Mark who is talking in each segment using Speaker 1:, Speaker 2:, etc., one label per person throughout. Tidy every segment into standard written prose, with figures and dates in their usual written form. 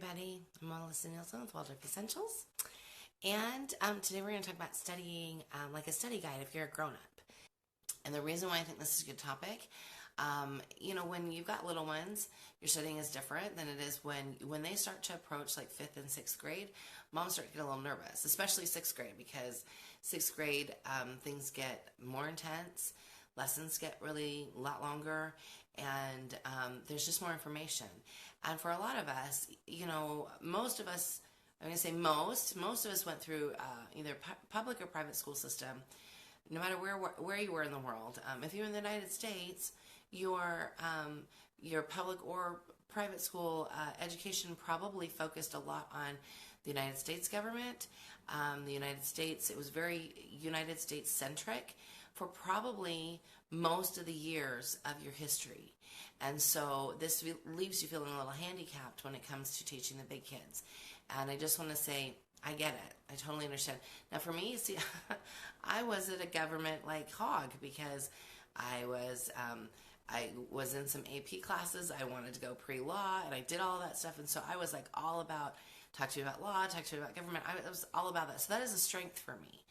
Speaker 1: everybody. I'm Melisa Nielsen with Waldorf Essentials. And today we're going to talk about studying like a study guide if you're a grown up. And the reason why I think this is a good topic, when you've got little ones, your studying is different than it is when they start to approach like 5th and 6th grade. Moms start to get a little nervous, especially 6th grade, because 6th grade things get more intense, lessons get really a lot longer, and there's just more information. And for a lot of us, most of us, I'm going to say most of us went through either public or private school system, no matter where you were in the world. If you're in the United States, your public or private school education probably focused a lot on the United States government. The United States, it was very United States centric for probably most of the years of your history. And so this leaves you feeling a little handicapped when it comes to teaching the big kids. And I just want to say, I get it. I totally understand. Now for me, see, I was at a government like hog because I was in some AP classes. I wanted to go pre-law and I did all that stuff. And so I was like all about, talk to you about law, talk to you about government. I was all about that. So that is a strength for me.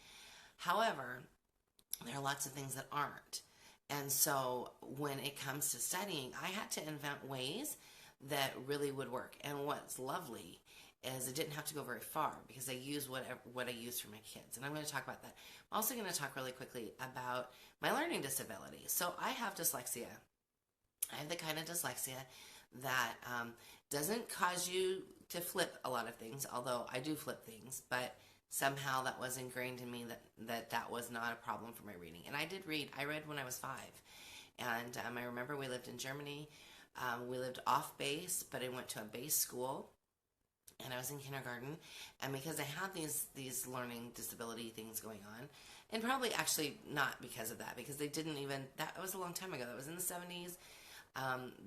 Speaker 1: However, there are lots of things that aren't. And so when it comes to studying, I had to invent ways that really would work. And what's lovely is it didn't have to go very far because I use what I use for my kids. And I'm going to talk about that. I'm also going to talk really quickly about my learning disability. So I have dyslexia. I have the kind of dyslexia that doesn't cause you to flip a lot of things, although I do flip things, but somehow that was ingrained in me that was not a problem for my reading. And I did read. I read when I was 5. And I remember we lived in Germany. We lived off base, but I went to a base school. And I was in kindergarten. And because I had these learning disability things going on, and probably actually not because of that, because they didn't even, that was a long time ago. That was in the 70s.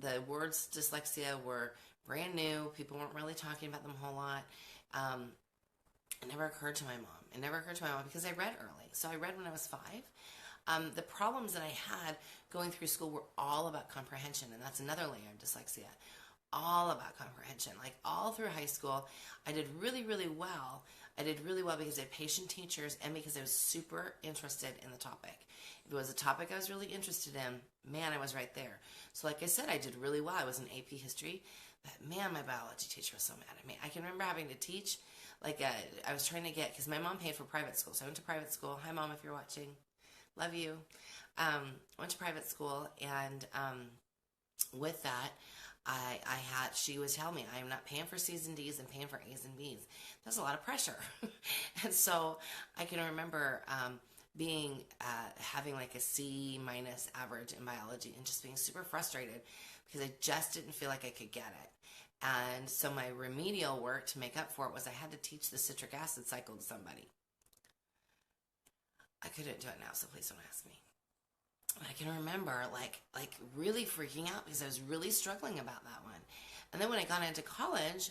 Speaker 1: The words dyslexia were brand new. People weren't really talking about them a whole lot. It never occurred to my mom. It never occurred to my mom because I read early. So I read when I was 5. The problems that I had going through school were all about comprehension, and that's another layer of dyslexia. All about comprehension. Like all through high school, I did really, really well. I did really well because I had patient teachers and because I was super interested in the topic. If it was a topic I was really interested in, man, I was right there. So like I said, I did really well. I was in AP history, but man, my biology teacher was so mad at me. I can remember having to teach, I was trying to get, because my mom paid for private school. So I went to private school. Hi, Mom, if you're watching. Love you. Went to private school, and with that, she was telling me, I'm not paying for C's and D's, I'm paying for A's and B's. That's a lot of pressure. And so I can remember having like a C minus average in biology and just being super frustrated because I just didn't feel like I could get it. And so my remedial work to make up for it was I had to teach the citric acid cycle to somebody. I couldn't do it now, so please don't ask me. I can remember like really freaking out because I was really struggling about that one. And then when I got into college,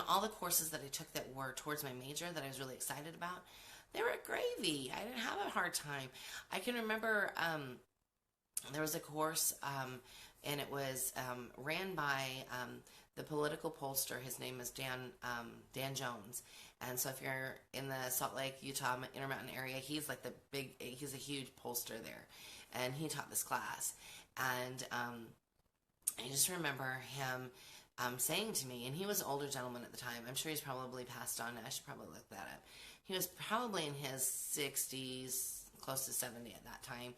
Speaker 1: all the courses that I took that were towards my major that I was really excited about, they were gravy. I didn't have a hard time. I can remember there was a course and it was ran by the political pollster. His name is Dan Jones. And so if you're in the Salt Lake, Utah, Intermountain area, he's a huge pollster there. And he taught this class. And I just remember him saying to me, and he was an older gentleman at the time. I'm sure he's probably passed on. I should probably look that up. He was probably in his 60s, close to 70 at that time.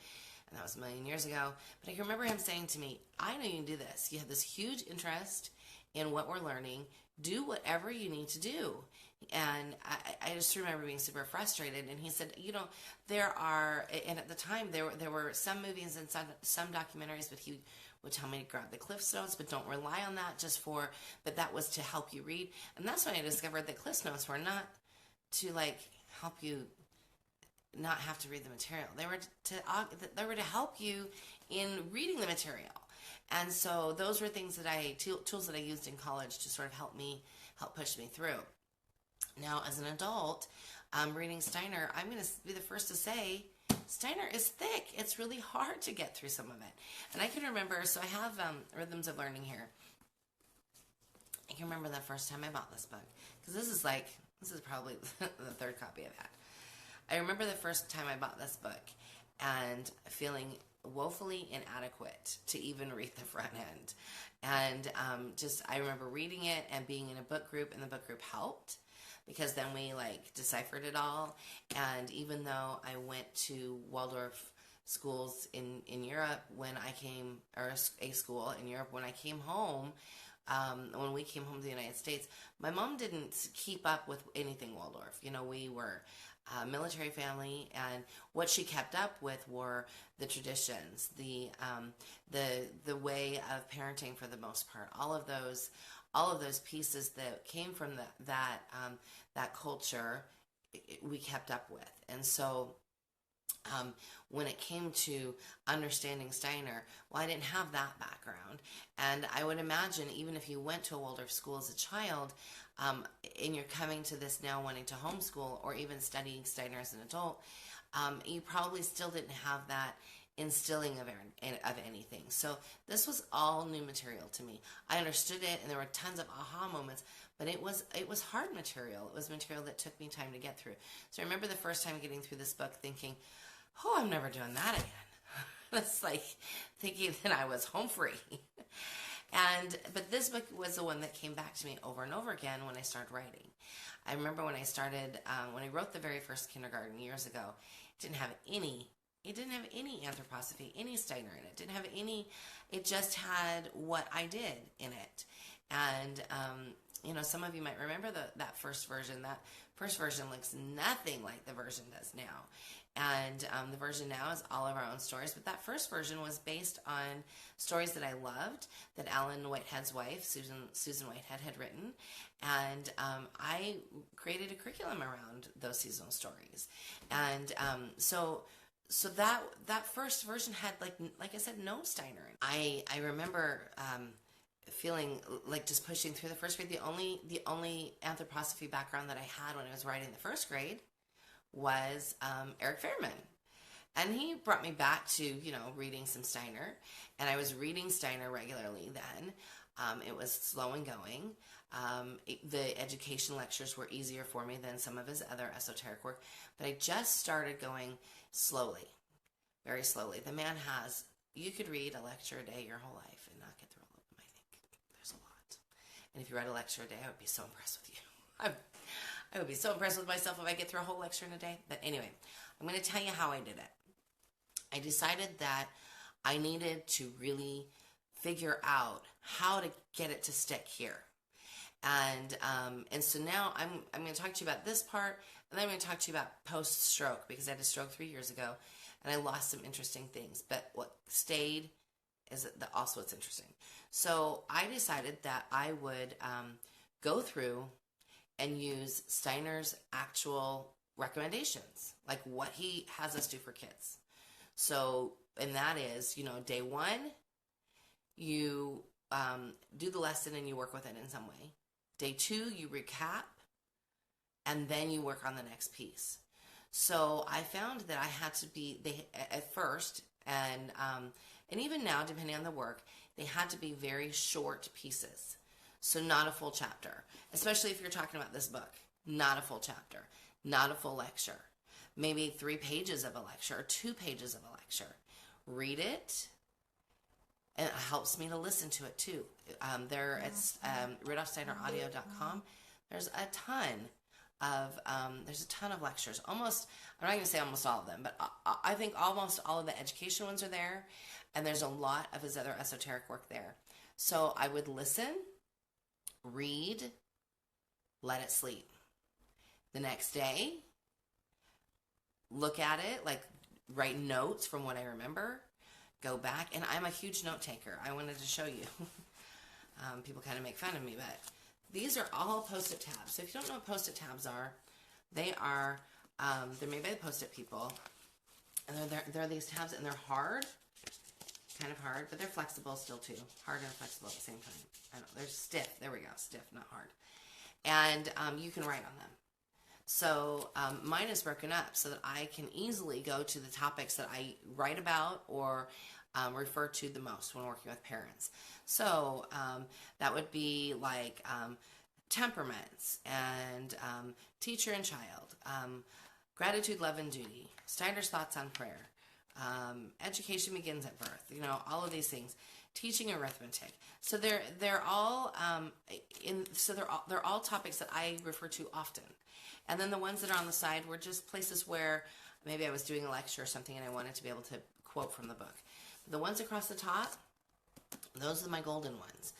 Speaker 1: And that was a million years ago. But I can remember him saying to me, I know you can do this. You have this huge interest in what we're learning. Do whatever you need to do. And I just remember being super frustrated. And he said, there are, and at the time there were some movies and some documentaries, but he would tell me to grab the Cliff Notes, but don't rely on that but that was to help you read. And that's when I discovered that Cliff Notes were not to help you not have to read the material. They were to help you in reading the material. And so those were things tools that I used in college to sort of help push me through. Now, as an adult, reading Steiner, I'm going to be the first to say Steiner is thick. It's really hard to get through some of it. And I can remember, so I have Rhythms of Learning here. I can remember the first time I bought this book, because this is probably the third copy I've had. I remember the first time I bought this book and feeling woefully inadequate to even read the front end. And I remember reading it and being in a book group, and the book group helped because then we deciphered it all. And even though I went to Waldorf schools in Europe when I came, or a school in Europe when I came home, when we came home to the United States, my mom didn't keep up with anything Waldorf. We were a military family, and what she kept up with were the traditions, the way of parenting for the most part. All of those pieces that came from that culture, we kept up with. And so when it came to understanding Steiner, well, I didn't have that background. And I would imagine even if you went to a Waldorf school as a child, and you're coming to this now wanting to homeschool or even studying Steiner as an adult, you probably still didn't have that instilling of anything. So this was all new material to me. I understood it, and there were tons of aha moments, but it was hard material. It was material that took me time to get through. So I remember the first time getting through this book thinking, oh, I'm never doing that again. That's like thinking that I was home free. But this book was the one that came back to me over and over again when I started writing. I remember when I started, when I wrote the very first kindergarten years ago, it didn't have any anthroposophy, any Steiner in it. It just had what I did in it. And, some of you might remember that first version. That first version looks nothing like the version does now. And the version now is all of our own stories. But that first version was based on stories that I loved, that Alan Whitehead's wife, Susan Whitehead, had written. And I created a curriculum around those seasonal stories. And so that first version had, like I said, no Steiner. I remember feeling like just pushing through the first grade. The only anthroposophy background that I had when I was writing the first grade was Eric Fairman. And he brought me back to, reading some Steiner. And I was reading Steiner regularly then. It was slow and going. The education lectures were easier for me than some of his other esoteric work. But I just started going slowly, very slowly. The man you could read a lecture a day your whole life and not get through all of them, I think. There's a lot. And if you read a lecture a day, I would be so impressed with you. I would be so impressed with myself if I get through a whole lecture in a day. But anyway, I'm going to tell you how I did it. I decided that I needed to really figure out how to get it to stick here. And so now I'm going to talk to you about this part, and then I'm going to talk to you about post-stroke, because I had a stroke 3 years ago, and I lost some interesting things. But what stayed is also what's interesting. So I decided that I would go through and use Steiner's actual recommendations, like what he has us do for kids. So, and that is, day one, you do the lesson and you work with it in some way. Day two, you recap, and then you work on the next piece. So I found that I had to be, at first, and even now, depending on the work, they had to be very short pieces. So not a full chapter, especially if you're talking about this book. Not a full chapter, not a full lecture. Maybe 3 pages of a lecture or 2 pages of a lecture. Read it, and it helps me to listen to it too. There at RudolfSteinerAudio.com, there's a ton of lectures. Almost, I'm not going to say almost all of them, but I think almost all of the education ones are there, and there's a lot of his other esoteric work there. So I would listen, read, let it sleep. The next day, look at it, write notes from what I remember, go back, and I'm a huge note taker. I wanted to show you. People kind of make fun of me, but these are all Post-it tabs. So if you don't know what Post-it tabs are, they're made by the Post-it people, and they're these tabs, and they're hard, kind of hard, but they're flexible still too. Hard and flexible at the same time. I don't know, they're stiff. There we go, stiff, not hard. And you can write on them. So mine is broken up so that I can easily go to the topics that I write about or refer to the most when working with parents. So that would be like temperaments and teacher and child, gratitude, love, and duty, Steiner's thoughts on prayer, education begins at birth, all of these things, teaching arithmetic. So they're all they're all topics that I refer to often. And then the ones that are on the side were just places where maybe I was doing a lecture or something and I wanted to be able to quote from the book. The ones across the top, those are my golden ones.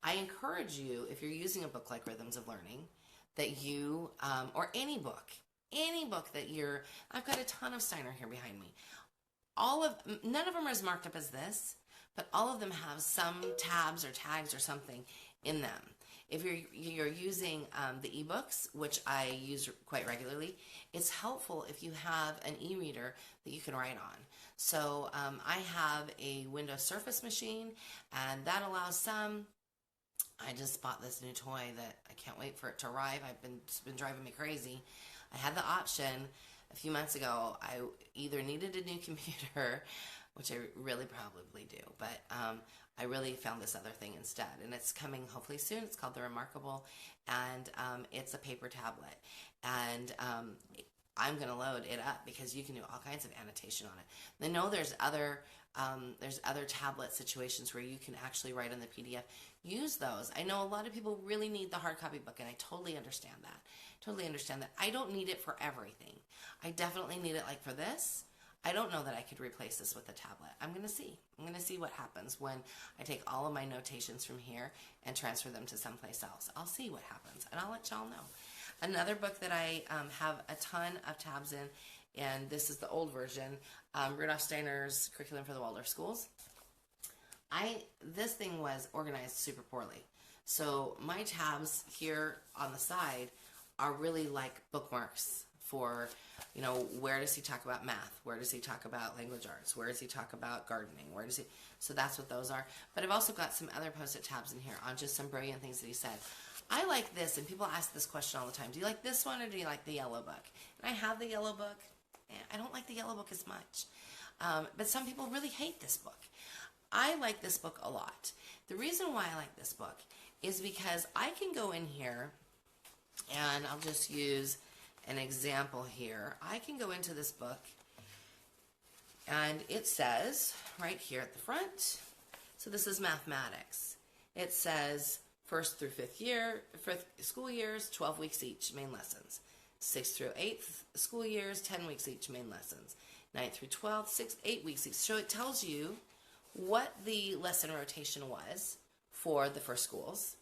Speaker 1: I encourage you, if you're using a book like Rhythms of Learning, that you, or any book that I've got a ton of Steiner here behind me. None of them are as marked up as this, but all of them have some tabs or tags or something in them. If you're using the ebooks, which I use quite regularly, it's helpful if you have an e-reader that you can write on. So I have a Windows Surface machine, and that allows I just bought this new toy that I can't wait for it to arrive. It's been driving me crazy. I had the option a few months ago. I either needed a new computer, which I really probably do, but I really found this other thing instead, and it's coming hopefully soon. It's called The Remarkable, and it's a paper tablet, and I'm going to load it up because you can do all kinds of annotation on it. I know there's other tablet situations where you can actually write on the PDF. Use those. I know a lot of people really need the hard copy book, and I totally understand that. I don't need it for everything. I definitely need it like for this. I don't know that I could replace this with a tablet. I'm going to see what happens when I take all of my notations from here and transfer them to someplace else. I'll see what happens, and I'll let y'all know. Another book that I have a ton of tabs in, and this is the old version, Rudolf Steiner's Curriculum for the Waldorf Schools. This thing was organized super poorly. So my tabs here on the side are really like bookmarks for, where does he talk about math? Where does he talk about language arts? Where does he talk about gardening? So that's what those are. But I've also got some other post-it tabs in here on just some brilliant things that he said. I like this, and people ask this question all the time. Do you like this one or do you like the yellow book? And I have the yellow book. I don't like the yellow book as much. But some people really hate this book. I like this book a lot. The reason why I like this book is because I can go in here, and I'll just use an example here. I can go into this book, and it says right here at the front, so this is mathematics. It says 1st through 5th school years, 12 weeks each, main lessons. 6th through 8th school years, 10 weeks each, main lessons. 9th through 12th, 8 weeks each. So it tells you what the lesson rotation was for the first schools.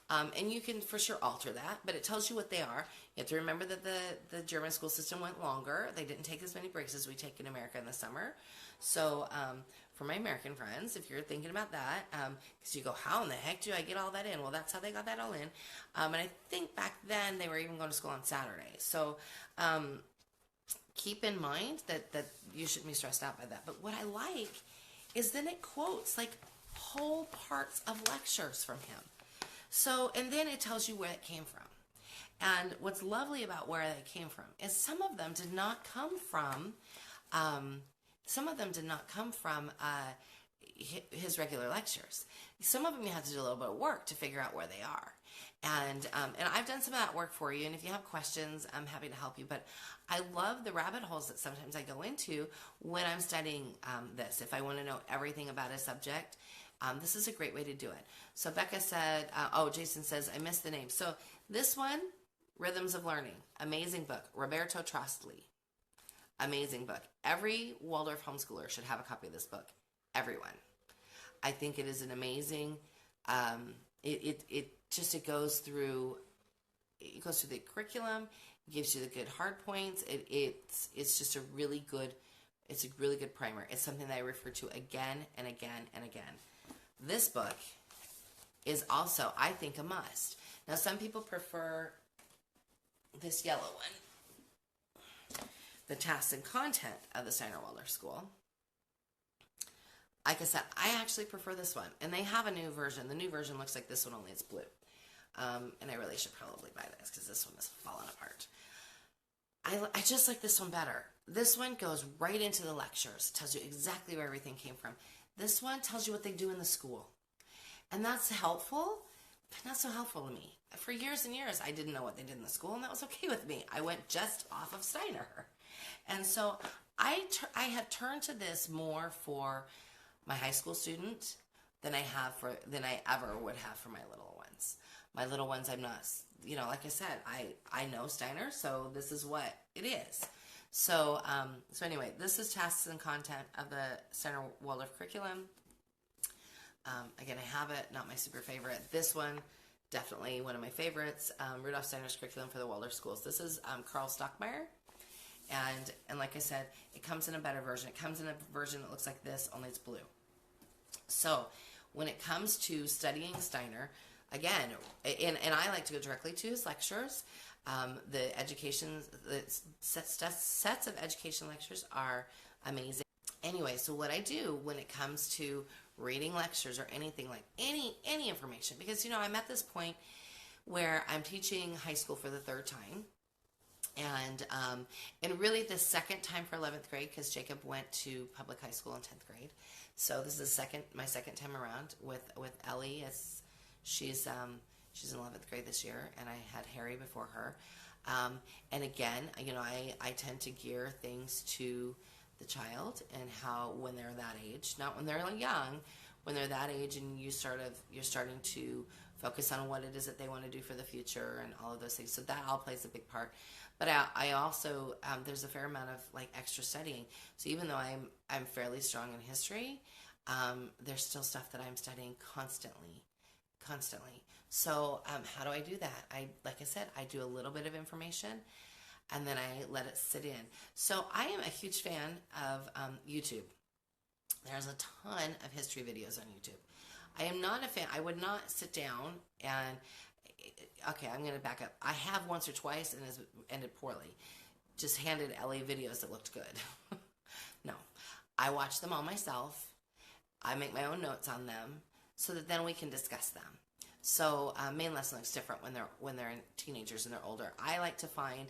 Speaker 1: And you can for sure alter that, but it tells you what they are. You have to remember that the German school system went longer. They didn't take as many breaks as we take in America in the summer. So for my American friends, if you're thinking about that, because you go, how in the heck do I get all that in? Well, that's how they got that all in. And I think back then they were even going to school on Saturday. So keep in mind that you shouldn't be stressed out by that. But what I like is then it quotes like whole parts of lectures from him. So, and then it tells you where it came from. And what's lovely about where they came from is some of them did not come from his regular lectures. Some of them you have to do a little bit of work to figure out where they are. And I've done some of that work for you, and if you have questions, I'm happy to help you. But I love the rabbit holes that sometimes I go into when I'm studying this. If I want to know everything about a subject, this is a great way to do it. So Becca said, Jason says, I missed the name. So this one, Rhythms of Learning, amazing book. Roberto Trostli, amazing book. Every Waldorf homeschooler should have a copy of this book. Everyone. I think it is an amazing, it goes through the curriculum, it gives you the good hard points. It's just a really good primer. It's something that I refer to again and again and again. This book is also, I think, a must. Now, some people prefer this yellow one, the tasks and content of the Steiner-Waldorf School. Like I said, I actually prefer this one, and they have a new version. The new version looks like this one, only it's blue. And I really should probably buy this because this one is falling apart. I just like this one better. This one goes right into the lectures, tells you exactly where everything came from. This one tells you what they do in the school. And that's helpful, but not so helpful to me. For years and years, I didn't know what they did in the school, and that was okay with me. I went just off of Steiner. And so I have turned to this more for my high school student than I ever would have for my little ones. My little ones, I'm not, like I said, I know Steiner, so this is what it is. So anyway, this is tasks and content of the Steiner-Waldorf curriculum. Again, I have it, not my super favorite. This one, definitely one of my favorites. Rudolf Steiner's curriculum for the Waldorf schools. This is Carl Stockmeyer. And like I said, it comes in a better version. It comes in a version that looks like this, only it's blue. So when it comes to studying Steiner, again, and I like to go directly to his lectures. The sets of education lectures are amazing. Anyway, so what I do when it comes to reading lectures or anything like any information, because I'm at this point where I'm teaching high school for the third time, and really the second time for 11th grade, because Jacob went to public high school in 10th grade. So this is my second time around with Ellie, as she's in 11th grade this year, and I had Harry before her. And again, I tend to gear things to the child and how, when they're that age, not when they're young, when they're that age and you're starting to focus on what it is that they want to do for the future and all of those things. So that all plays a big part. But I also, there's a fair amount of extra studying. So even though I'm fairly strong in history, there's still stuff that I'm studying constantly. So how do I do that? Like I said, I do a little bit of information and then I let it sit in. So I am a huge fan of YouTube. There's a ton of history videos on YouTube. I am not a fan. I would not sit down and, okay, I'm going to back up. I have once or twice and it's ended poorly. Just handed Ellie videos that looked good. No. I watch them all myself. I make my own notes on them so that then we can discuss them. So main lesson looks different when they're teenagers and they're older. I like to find,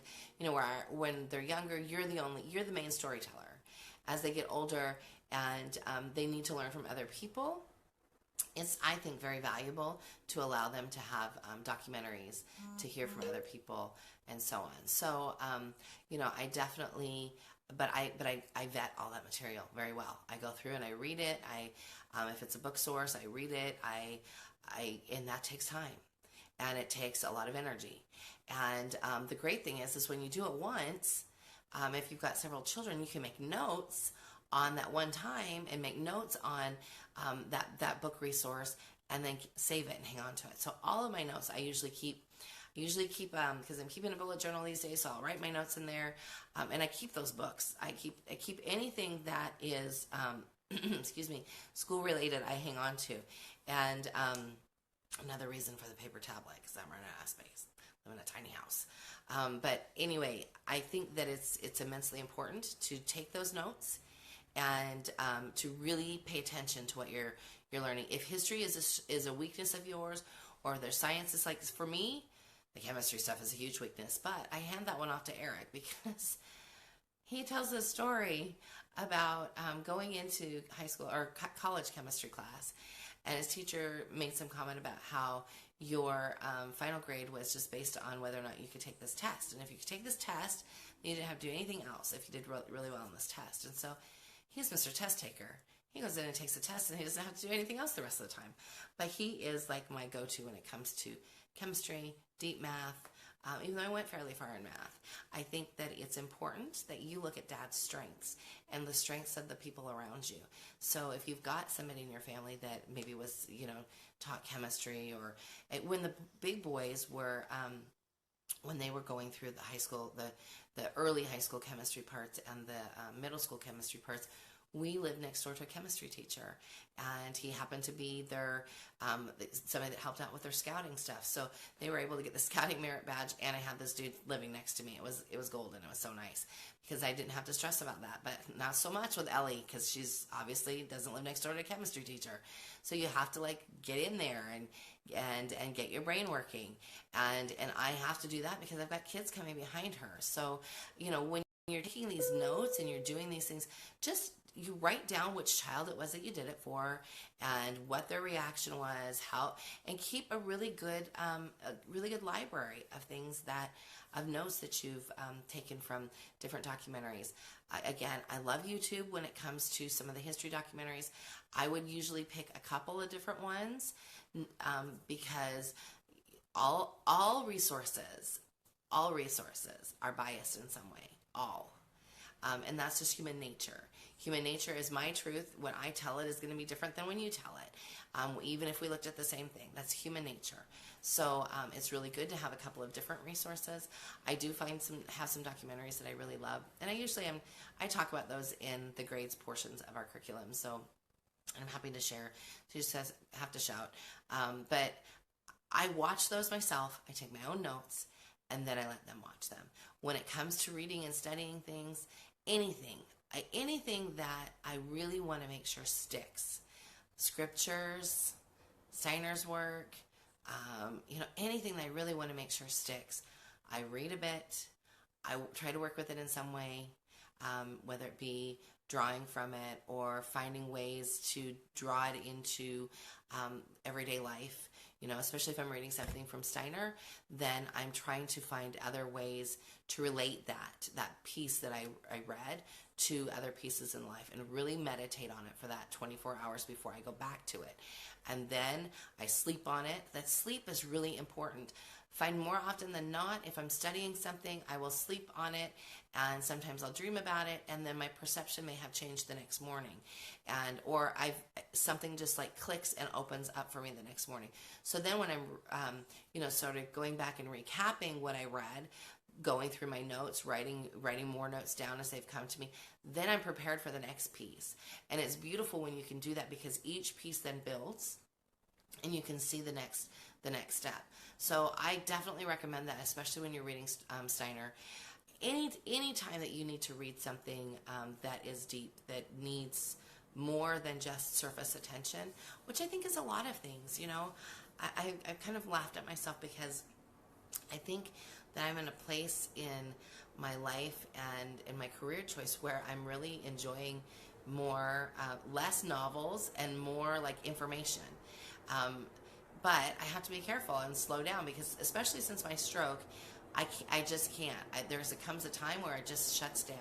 Speaker 1: when they're younger, you're the main storyteller. As they get older and they need to learn from other people, it's, I think, very valuable to allow them to have documentaries to hear from other people and so on. So I definitely, but I vet all that material very well. I go through and I read it. If it's a book source, I read it. And that takes time, and it takes a lot of energy. And the great thing is when you do it once, if you've got several children, you can make notes on that one time and make notes on that book resource, and then save it and hang on to it. So all of my notes I usually keep because I'm keeping a bullet journal these days, so I'll write my notes in there, and I keep those books. I keep anything that is excuse me, school related, I hang on to. And another reason for the paper tablet, because I'm running out of space. I live in a tiny house. But anyway, I think that it's immensely important to take those notes and to really pay attention to what you're learning. If history is a weakness of yours, or their science is for me, the chemistry stuff is a huge weakness. But I hand that one off to Eric because he tells a story about going into high school or college chemistry class, and his teacher made some comment about how your final grade was just based on whether or not you could take this test. And if you could take this test, you didn't have to do anything else if you did really well on this test. And so he's Mr. Test Taker. He goes in and takes the test, and he doesn't have to do anything else the rest of the time. But he is my go-to when it comes to chemistry, deep math. Even though I went fairly far in math, I think that it's important that you look at Dad's strengths and the strengths of the people around you. So if you've got somebody in your family that maybe was, taught chemistry, or when the big boys were, when they were going through the high school, the early high school chemistry parts and the middle school chemistry parts, we lived next door to a chemistry teacher, and he happened to be their somebody that helped out with their scouting stuff. So they were able to get the scouting merit badge, and I had this dude living next to me. It was golden. It was so nice because I didn't have to stress about that. But not so much with Ellie, because she's obviously doesn't live next door to a chemistry teacher. So you have to get in there and get your brain working, and I have to do that because I've got kids coming behind her. So when you're taking these notes and you're doing these things, just you write down which child it was that you did it for and what their reaction was, and keep a really good library of things of notes that you've taken from different documentaries. Again, I love YouTube when it comes to some of the history documentaries. I would usually pick a couple of different ones because all resources are biased in some way. All. And that's just human nature. Human nature is my truth. When I tell it is going to be different than when you tell it. Even if we looked at the same thing, that's human nature. So it's really good to have a couple of different resources. I do have some documentaries that I really love, and I talk about those in the grades portions of our curriculum. So I'm happy to share. So you just have to shout. But I watch those myself. I take my own notes, and then I let them watch them. When it comes to reading and studying things, anything that I really want to make sure sticks, scriptures, Steiner's work, anything that I really want to make sure sticks, I read a bit, I try to work with it in some way, whether it be drawing from it or finding ways to draw it into everyday life. Especially if I'm reading something from Steiner, then I'm trying to find other ways to relate that piece that I read to other pieces in life and really meditate on it for that 24 hours before I go back to it. And then I sleep on it. That sleep is really important. Find more often than not, if I'm studying something, I will sleep on it, and sometimes I'll dream about it, and then my perception may have changed the next morning, or something just like clicks and opens up for me the next morning. So then when I'm, sort of going back and recapping what I read, going through my notes, writing more notes down as they've come to me, then I'm prepared for the next piece. And it's beautiful when you can do that because each piece then builds, and you can see the next step. So I definitely recommend that, especially when you're reading Steiner. Any time that you need to read something that is deep, that needs more than just surface attention, which I think is a lot of things. I kind of laughed at myself because I think that I'm in a place in my life and in my career choice where I'm really enjoying less novels and more like information. But I have to be careful and slow down because, especially since my stroke, I just can't. Comes a time where it just shuts down.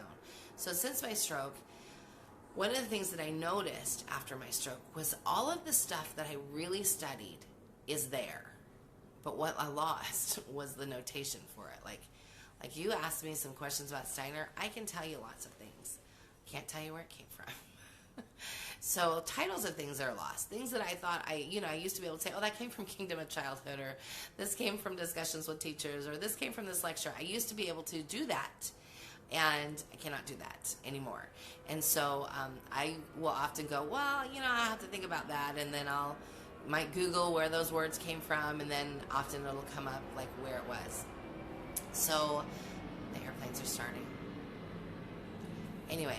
Speaker 1: So since my stroke, one of the things that I noticed after my stroke was all of the stuff that I really studied is there. But what I lost was the notation for it. Like you asked me some questions about Steiner, I can tell you lots of things. Can't tell you where it came from. So titles of things are lost. Things that I thought I used to be able to say, oh, that came from Kingdom of Childhood, or this came from discussions with teachers, or this came from this lecture. I used to be able to do that, and I cannot do that anymore. And so I will often go, well, I have to think about that, and then might Google where those words came from, and then often it'll come up like where it was. So the airplanes are starting. Anyway,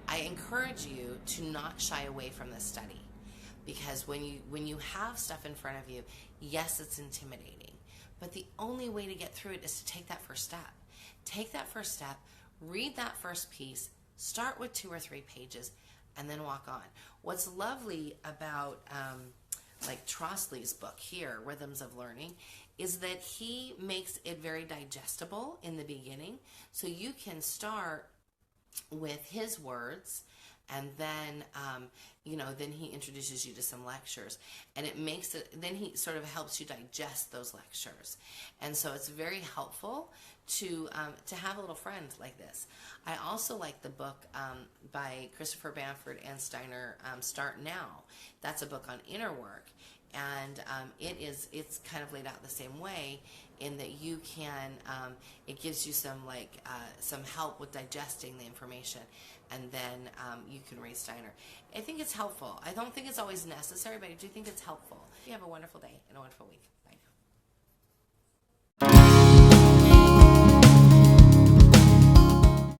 Speaker 1: I encourage you to not shy away from this study, because when you have stuff in front of you, yes, it's intimidating, but the only way to get through it is to take that first step. Take that first step, read that first piece, start with 2 or 3 pages, and then walk on. What's lovely about like Trostli's book here, Rhythms of Learning, is that he makes it very digestible in the beginning, so you can start with his words, and then then he introduces you to some lectures, and it makes it, then he sort of helps you digest those lectures. And so it's very helpful to have a little friend like this. I also like the book by Christopher Bamford and Steiner, Start Now. That's a book on inner work, and it's kind of laid out the same way, in that you can, it gives you some help with digesting the information, and then you can read Steiner. I think it's helpful. I don't think it's always necessary, but I do think it's helpful. You have a wonderful day and a wonderful week.